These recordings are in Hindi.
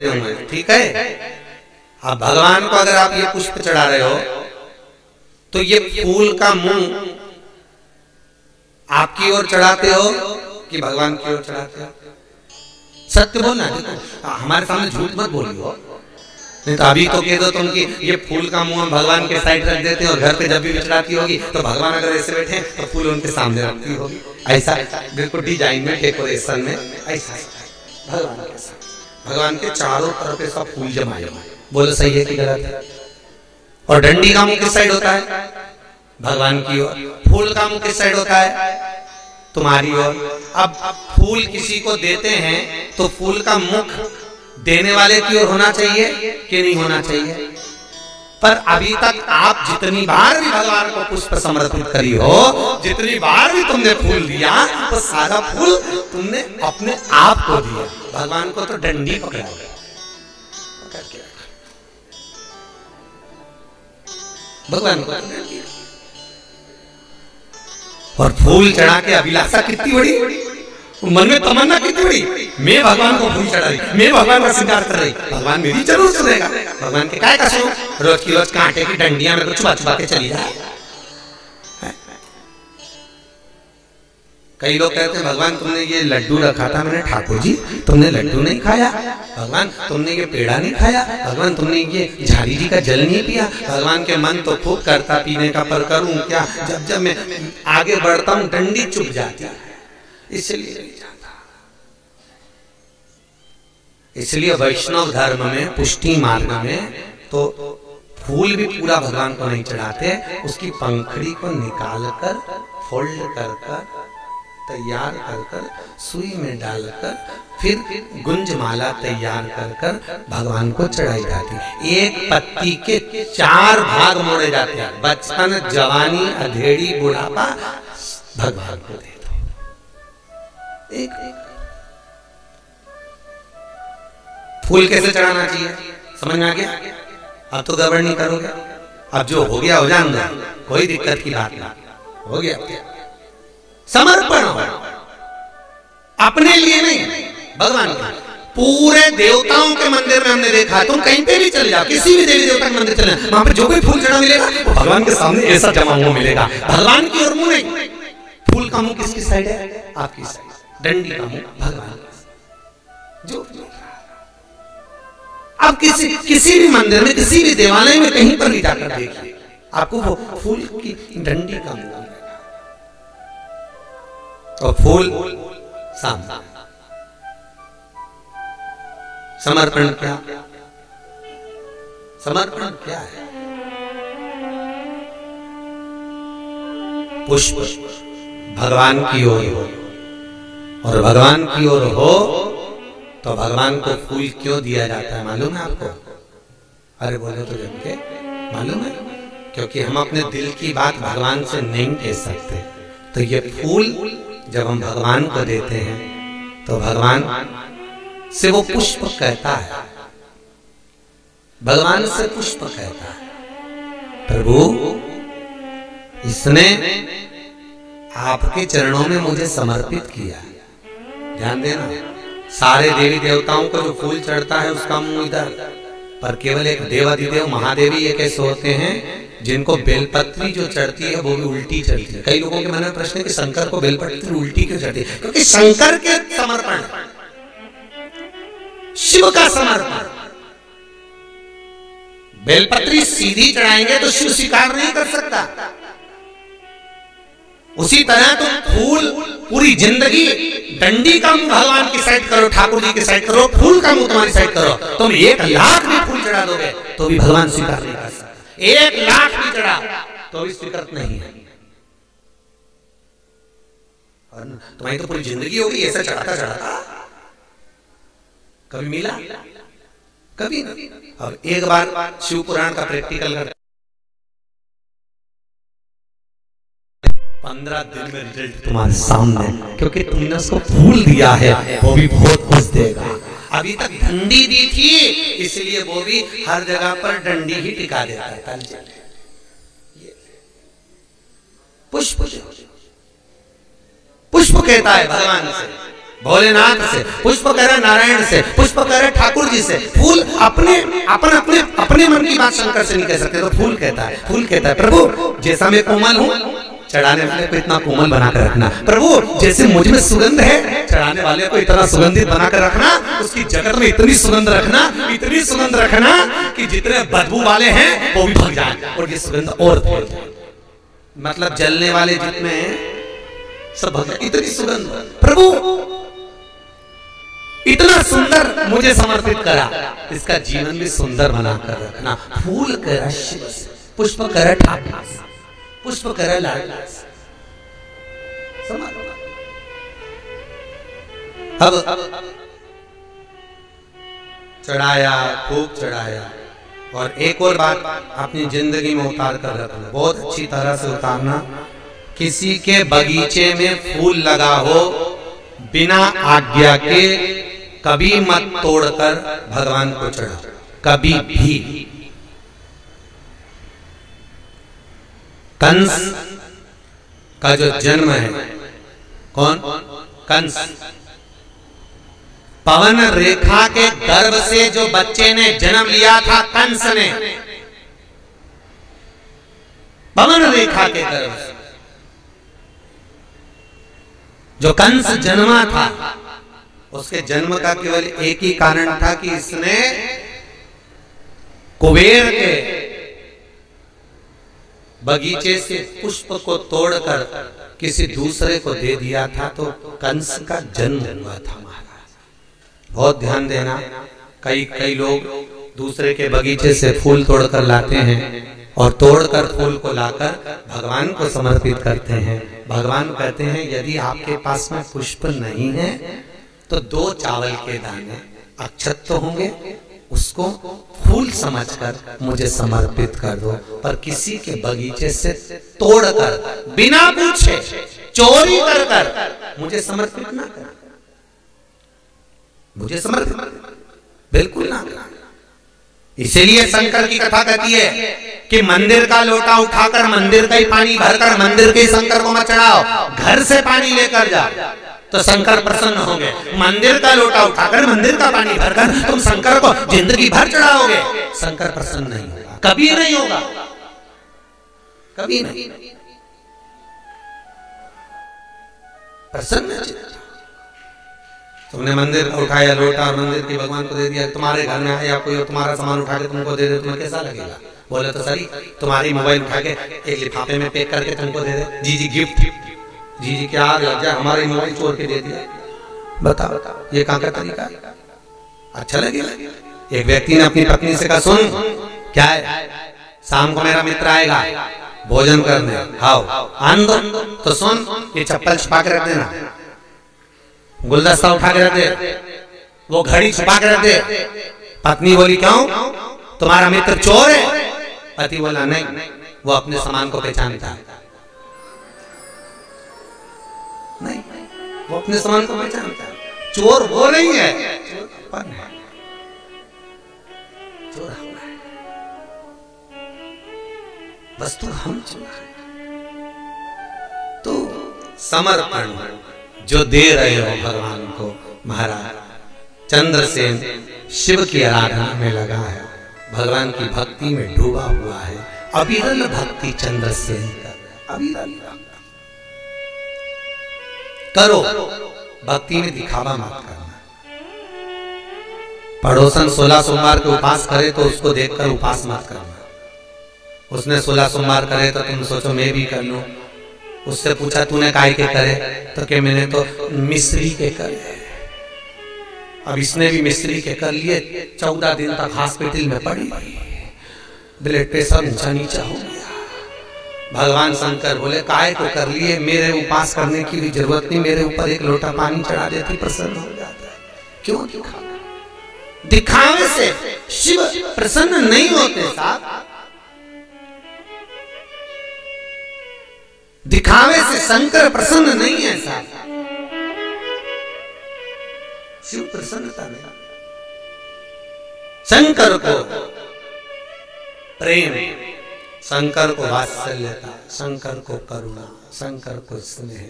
ठीक है। अब भगवान को अगर आप ये पुष्प चढ़ा रहे हो तो ये फूल का मुंह आपकी ओर चढ़ाते हो कि भगवान की ओर चढ़ाते हो? सत्य बोलना, देखो हमारे सामने झूठ मत बोलियो, नहीं तो अभी तो कह दो तुम कि ये फूल का मुंह भगवान के साइड रख देते हो, घर पे जब भी चढ़ाती होगी तो भगवान अगर ऐसे बैठे तो फूल उनके सामने रखती होगी, ऐसा बिल्कुल डिजाइन में डेकोरेशन में ऐसा भगवान के साथ, भगवान के चारों तरफ ऐसा फूल जमा जमा। बोलो सही है कि गलत है? और डंडी का मुंह किस साइड होता है? भगवान की ओर। फूल का मुंह किस साइड होता है? तुम्हारी ओर। अब फूल किसी को देते हैं तो फूल का मुख देने वाले की ओर होना चाहिए कि नहीं होना चाहिए? पर अभी तक आप जितनी बार भी भगवान को पुष्प समर्पित करी हो, जितनी बार भी तुमने फूल दिया, तो सारा फूल तुमने अपने आप को दिया, भगवान को तो डंडी पकड़ा गया। भगवान को और फूल चढ़ा के अभिलाषा कितनी बड़ी, मन में तमन्ना कितनी बड़ी, मैं भगवान को फूल चढ़ा रही, मैं भगवान का श्रृंगार कर रही, भगवान मेरी जरूर सुनेगा। भगवान के काय का सुनो, रोज की रोज कांटे की डंडियां मेरे को छुपा छुपा के चली जाए। कई लोग कहते हैं भगवान तुमने ये लड्डू रखा था, मैंने ठाकुर जी तुमने लड्डू नहीं खाया, भगवान तुमने ये पेड़ा नहीं खाया, भगवान तुमने ये झारी जी का जल नहीं पिया, भगवान के मन तो खूब करता पीने का, पर करूं क्या, जब जब मैं आगे बढ़ता हूं डंडी चुप जाती है, इसलिए नहीं जाता। इसलिए वैष्णव धर्म में, पुष्टि मार्ग में तो फूल भी पूरा भगवान को नहीं चढ़ाते, उसकी पंखड़ी को निकाल कर फोल्ड कर तैयार कर सुई में डालकर फिर गुंजमाला तैयार कर भगवान को चढ़ाई जाती है। एक पत्ती के 4 भाग मोड़े जाते हैं, बचपन, जवानी, अधेड़ी, बुढ़ापा, भगवान को दे दो। एक फूल कैसे चढ़ाना चाहिए समझ में आ गया? अब तो गड़बड़ नहीं करोगे, अब जो हो गया हो जाएगा, कोई दिक्कत की बात नहीं, हो गया। समर्पण हो, अपने लिए नहीं, भगवान के। पूरे देवताओं के मंदिर में हमने देखा, तुम कहीं पे भी चले जाओ, किसी भी देवी देवता के मंदिर चले, वहां पे जो कोई फूल चढ़ा मिलेगा वो भगवान के सामने ऐसा जमा हुआ मिलेगा, भगवान की ओर मुंह नहीं। फूल का मुंह किसकी साइड है? आपकी साइड। डंडी का मुंह भगवान जो। अब किसी भी मंदिर में, किसी भी देवालय में, कहीं पर भी जाकर देखिए, आपको वो फूल की डंडी का मुंह और फूल सामने। समर्पण क्या? समर्पण क्या है? पुष्प भगवान की ओर हो, और भगवान की ओर हो तो भगवान को फूल क्यों दिया जाता है मालूम है आपको? अरे बोले तो जब के मालूम है, क्योंकि हम अपने दिल की बात भगवान से नहीं कह सकते, तो ये फूल जब हम भगवान को देते हैं तो भगवान से वो पुष्प कहता है, भगवान से पुष्प कहता है, प्रभु इसने आपके चरणों में मुझे समर्पित किया। ध्यान देना, सारे देवी देवताओं को जो फूल चढ़ता है उसका मुंह इधर, पर केवल एक देवाधिदेव महादेवी एक ऐसे होते हैं जिनको बेलपत्री जो चढ़ती है वो भी उल्टी चढ़ती है। कई लोगों के मन में प्रश्न है कि शंकर को बेलपत्री उल्टी क्यों चढ़ती है? क्योंकि शंकर के समर्पण, शिव का समर्पण, बेलपत्री सीधी चढ़ाएंगे तो शिव स्वीकार नहीं कर सकता। उसी तरह तुम फूल पूरी जिंदगी डंडी का मुंह भगवान की साइड करो, ठाकुर जी की साइड करो, फूल का मुंह तुम्हारी साइड करो, तुम 1 लाख भी फूल चढ़ा दोगे तो भी भगवान स्वीकार नहीं कर सकता। 1 लाख भी चढ़ा तो भी स्वीकृत नहीं है। तुम्हारी तो पूरी जिंदगी होगी ऐसा चढ़ाता चढ़ाता, कभी मिला? कभी नहीं। अब एक बार शिव पुराण का प्रैक्टिकल कर, 15 दिन में रिजल्ट तुम्हारे सामने, क्योंकि तुमने उसको फूल दिया है, वो भी बहुत खुश देगा। अभी तक डंडी दी थी, इसलिए वो भी हर जगह पर डंडी ही टिका देता है। पुष्प, पुष्प कहता है भगवान से, भोलेनाथ से, पुष्प करे नारायण से, पुष्प करे ठाकुर जी से। फूल अपने अपने मन की बात शंकर से नहीं कह सकते, तो फूल कहता है प्रभु जैसा मैं कोमल हूँ, चढ़ाने वाले को इतना कोमल बनाकर रखना। प्रभु जैसे मुझ में सुगंध है, चढ़ाने वाले को इतना सुगंधित बनाकर रखना। उसकी जगत में इतनी सुगंध रखना कि जितने बदबू वाले हैं वो भी भाग जाए और ये सुगंध और फैल जाए। मतलब जलने वाले जितने सब भाग जाए, इतनी सुगंध। प्रभु इतना सुंदर मुझे समर्पित करा, इसका जीवन भी सुंदर बनाकर रखना। फूल कर शिव से, पुष्प कर ठाकुर से, पुष्प कर लाडला से। अब चढ़ाया, खूब चढ़ाया। और एक और बात अपनी जिंदगी में उतार कर रखना, बहुत अच्छी तरह से उतारना। किसी के बगीचे में फूल लगा हो, बिना आज्ञा के कभी मत तोड़कर भगवान को चढ़ा, कभी भी। कंस का जो जन्म है, कौन? कंस। पवन रेखा के गर्भ से जो बच्चे ने जन्म लिया था कंस ने, पवन रेखा के गर्भ से जो कंस जन्मा था, उसके जन्म का केवल एक ही कारण था कि इसने कुबेर के बगीचे से पुष्प को तोड़कर किसी दूसरे को दे दिया था, तो कंस का जन्म हुआ था। महाराज बहुत ध्यान देना, कई लोग दूसरे के बगीचे से फूल तोड़कर लाते हैं और तोड़कर फूल को लाकर भगवान को समर्पित करते हैं। भगवान कहते हैं यदि आपके पास में पुष्प नहीं है तो 2 चावल के दाने अक्षत तो होंगे, उसको फूल समझकर मुझे समर्पित कर दो। पर किसी के बगीचे से तोड़कर बिना पूछे चोरी कर मुझे समर्पित ना कर, मुझे समर्पित बिल्कुल ना कर। इसीलिए शंकर की कथा कहती है कि मंदिर का लोटा उठाकर मंदिर का ही पानी भरकर मंदिर के शंकर को मत चढ़ाओ, घर से पानी लेकर जाओ तो शंकर प्रसन्न होंगे। मंदिर का लोटा उठाकर मंदिर का पानी भरकर तुम शंकर को जिंदगी भर चढ़ाओगे, शंकर प्रसन्न नहीं होगा, कभी नहीं होगा, कभी नहीं प्रसन्न। तुमने मंदिर का उठाया लोटा और मंदिर की भगवान को दे दिया, तुम्हारे घर में आया कोई और तुम्हारा सामान उठा के तुमको दे दे, तुम्हें कैसा लगेगा? बोले तो सही, तुम्हारी मोबाइल उठा के एक लिफाफे में पैक करके तुमको दे दे, जी गिफ्ट, जी क्या लग जाए, हमारी मोबाइल चोर के दे दिया, बताओ ये कहाँ का तरीका? अच्छा लगेगा? एक व्यक्ति ने अपनी पत्नी से कहा सुन क्या है, शाम को मेरा मित्र आएगा भोजन करने, आओ आन दो, तो सुन ये चप्पल छुपा के रख देना, गुलदस्ता उठा के रख दे, वो घड़ी छुपा के रख दे। पत्नी बोली क्यों, तुम्हारा मित्र चोर है? पति बोला नहीं, वो अपने सामान को पहचानता है, नहीं वो अपने सामान को पहचानता है, चोर वो नहीं है, चोर हम है, वस्तु हम चोर है। तो समर्पण जो दे रहे हो भगवान को, महाराज चंद्रसेन शिव की आराधना में लगा है, भगवान की भक्ति में डूबा हुआ है, अविरल भक्ति चंद्रसेन कर, अविरल करो, भक्ति में दिखावा मत करना। पड़ोसन 16 सोमवार के उपास करे तो उसको देखकर उपास मत करना। उसने 16 सोमवार करे तो तुम सोचो मैं भी कर लूं। उससे पूछा तूने काहे के करे, तो क्या मैंने तो मिस्त्री के करे। अब इसने भी मिस्त्री के कर लिए, 14 दिन तक हॉस्पिटल में पड़ी, ब्लड प्रेशर ऊंचा नीचा हो गया। भगवान शंकर बोले काहे को कर लिए, मेरे उपास करने की भी जरूरत नहीं, मेरे ऊपर एक लोटा पानी चढ़ा देती प्रसन्न हो जाता है। क्यों दिखावे से शिव प्रसन्न नहीं होते साहब, दिखावे से शंकर प्रसन्न नहीं है साहब, शिव प्रसन्नता नहीं। शंकर को प्रेम, शंकर को वात्सल्यता, शंकर को करुणा, शंकर को स्नेह,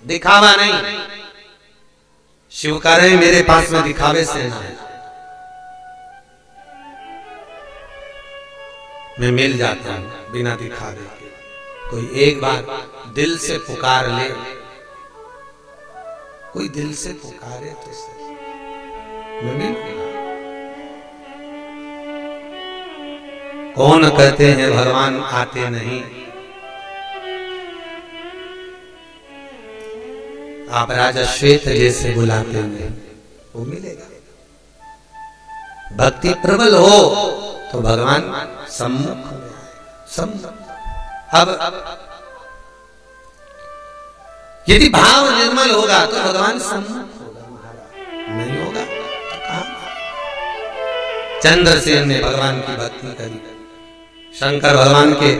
दिखावा नहीं। शिव कह रहे हैं मेरे पास में दिखावे से ना है, मैं मिल जाता हूं बिना दिखावे के। कोई एक बार दिल से पुकार ले, कोई दिल से पुकारे तो सही, मैं मिलूंगा। कौन कहते हैं भगवान आते नहीं, आप राजा श्वेत जैसे बुलाते हैं वो मिलेगा। भक्ति प्रबल हो तो भगवान सम्मुख अब यदि भाव निर्मल होगा तो भगवान सम्मुख होगा, महाराज नहीं होगा तो कहां। चंद्रसेन ने भगवान की भक्ति करी, शंकर भगवान के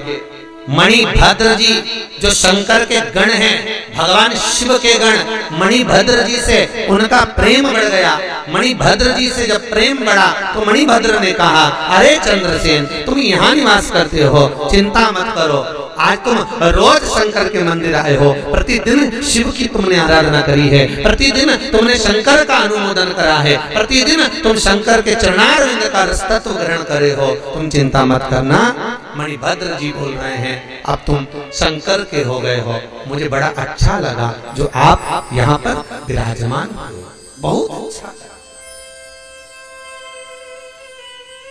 मणिभद्र जी जो शंकर के गण हैं, भगवान शिव के गण मणिभद्र जी से उनका प्रेम बढ़ गया। मणिभद्र जी से जब प्रेम बढ़ा तो मणिभद्र ने कहा, अरे चंद्रसेन तुम यहाँ निवास करते हो, चिंता मत करो, आज तुम रोज शंकर के मंदिर आए हो, प्रतिदिन शिव की तुमने आराधना करी है, प्रतिदिन तुमने शंकर का अनुमोदन करा है, प्रतिदिन तुम शंकर के चरणारविंद का रसतत्व ग्रहण करे हो, तुम चिंता मत करना। मणिभद्र जी बोल रहे हैं अब तुम शंकर के हो गए हो, मुझे बड़ा अच्छा लगा जो आप यहाँ पर विराजमान हो, बहुत अच्छा,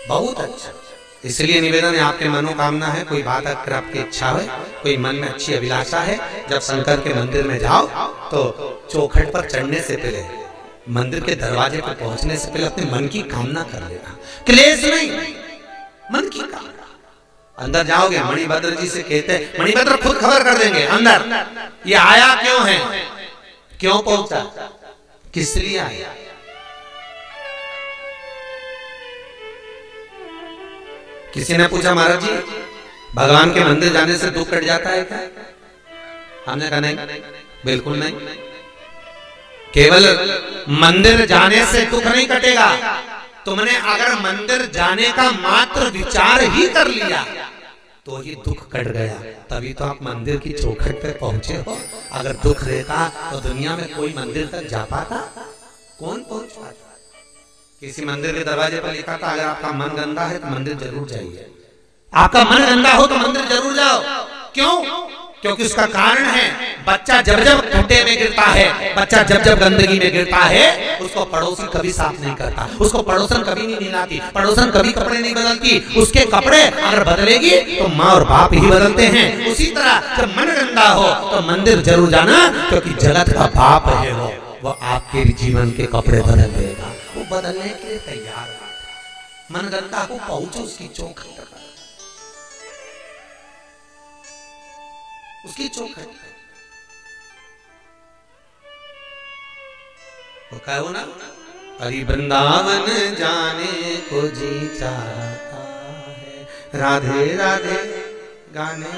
बहुत अच्छा। इसलिए निवेदन है, आपके मनोकामना है, कोई बात अगर आपकी इच्छा है, कोई मन में अच्छी अभिलाषा है, जब शंकर के मंदिर में जाओ तो चौखट पर चढ़ने से पहले, मंदिर के दरवाजे पर पहुंचने से पहले अपने मन की कामना कर लेना, क्लेश नहीं, मन की कामना। अंदर जाओगे, मणिभद्र जी से कहते, मणिभद्र खुद खबर कर देंगे अंदर, ये आया क्यों है, क्यों पहुंचा, किस लिए आया। किसी ने पूछा महाराज जी भगवान के मंदिर जाने से दुख कट जाता है क्या? हमने कहा नहीं, बिल्कुल नहीं, केवल मंदिर जाने से दुख नहीं कटेगा, तुमने अगर मंदिर जाने का मात्र विचार ही कर लिया तो ही दुख कट गया, तभी तो आप मंदिर की चौखट पे पहुंचे हो। अगर दुख रहता तो दुनिया में कोई मंदिर तक जा पाता, कौन पहुंच पाता। किसी मंदिर के दरवाजे पर लिखा था, अगर आपका मन गंदा है तो मंदिर जरूर जाइए, आपका मन गंदा हो तो मंदिर जरूर जाओ। क्यों? क्योंकि उसका कारण है, बच्चा जब जब खूंटे में गिरता है, बच्चा जब जब गंदगी में गिरता है, उसको पड़ोसी कभी साफ नहीं करता, उसको पड़ोसन कभी नहीं नहलाती, पड़ोसन कभी कपड़े नहीं बदलती, उसके कपड़े अगर बदलेगी तो माँ और बाप ही बदलते हैं। उसी तरह जब मन गंदा हो तो मंदिर जरूर जाना, क्योंकि जगत का बाप है वो आपके जीवन के कपड़े बदल देगा, वो बदलने के लिए तैयार है। मन गंदा हो पहुंचो उसकी चौखट पर, उसकी चौखट वो कहो ना, हरि वृंदावन जाने को जी चाहता है, राधे राधे गाने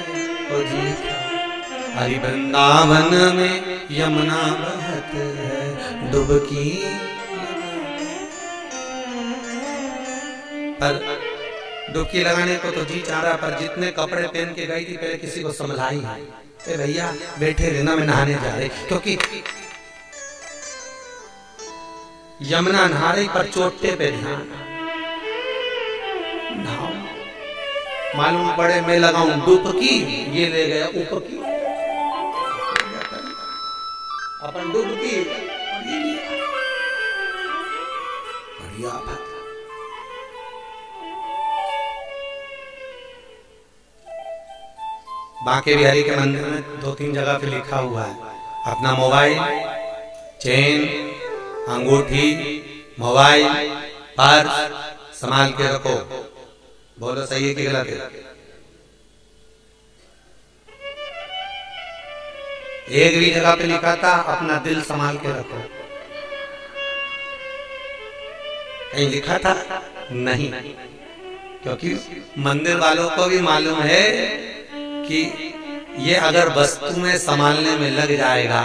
को जी चाहता, हरि वृंदावन में यमुना बहत है डुबकी, पर डुबकी लगाने को तो जी चाह रहा, पर जितने कपड़े पहन के गई थी पहले किसी को समझाई है, भैया बैठे रहना मैं नहाने जा रही, क्योंकि यमुना नहा रही पर चोटे पे ध्यान, मालूम पड़े मैं लगाऊं डुबकी, ये ले गया ऊपकी, अपन डुबकी बढ़िया बात। बांके बिहारी के मंदिर में 2-3 जगह पे लिखा हुआ है, अपना मोबाइल, चेन, अंगूठी, मोबाइल, पर्स संभाल के रखो। बोलो सही है कि गलत है? एक भी जगह पे लिखा था अपना दिल संभाल के रखो, कहीं लिखा था नहीं, क्योंकि मंदिर वालों को भी मालूम है कि ये अगर वस्तु में संभालने में लग जाएगा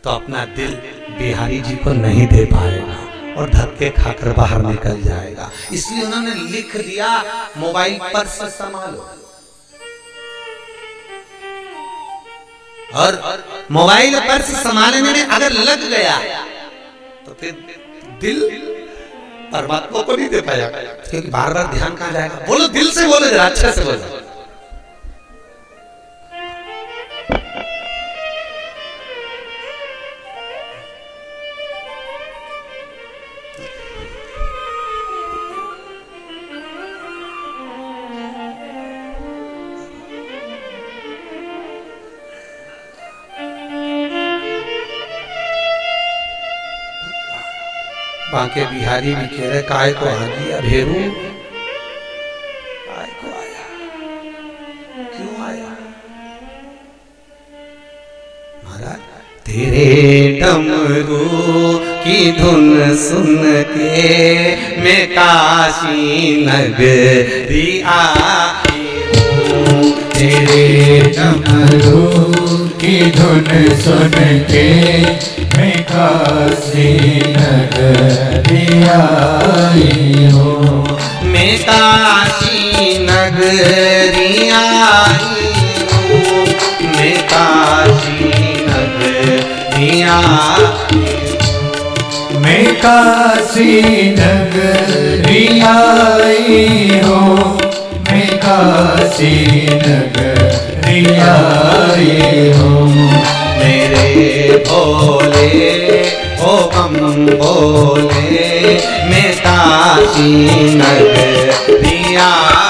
तो अपना दिल बिहारी जी को नहीं दे पाएगा और धक्के खाकर बाहर निकल जाएगा। इसलिए उन्होंने लिख दिया मोबाइल पर से संभालो, और मोबाइल पर से संभालने में अगर लग गया तो फिर दिल परमात्मा को नहीं दे पाया, क्योंकि बार बार ध्यान कहाँ जाएगा। बोलो दिल से, बोलो जरा अच्छे से बोलो। बांके बिहारी भी कह रहे काय को आ गया भेरू, काय को आया, क्यों आया महाराज? तेरे डमरू की धुन सुन के मैं काशी नगरी आई हूँ। तेरे डमरू की धुन सुन के मैं काशी नगरी आई हूँ। मैं काशी नगरी आई हूँ, मैं काशी नगरी आई हूँ। मैं काशी नगरी आई हूँ, मैं काशी नगरी आई हूँ। मेरे भोले ओ बम भोले, मैं काशी नगरी आई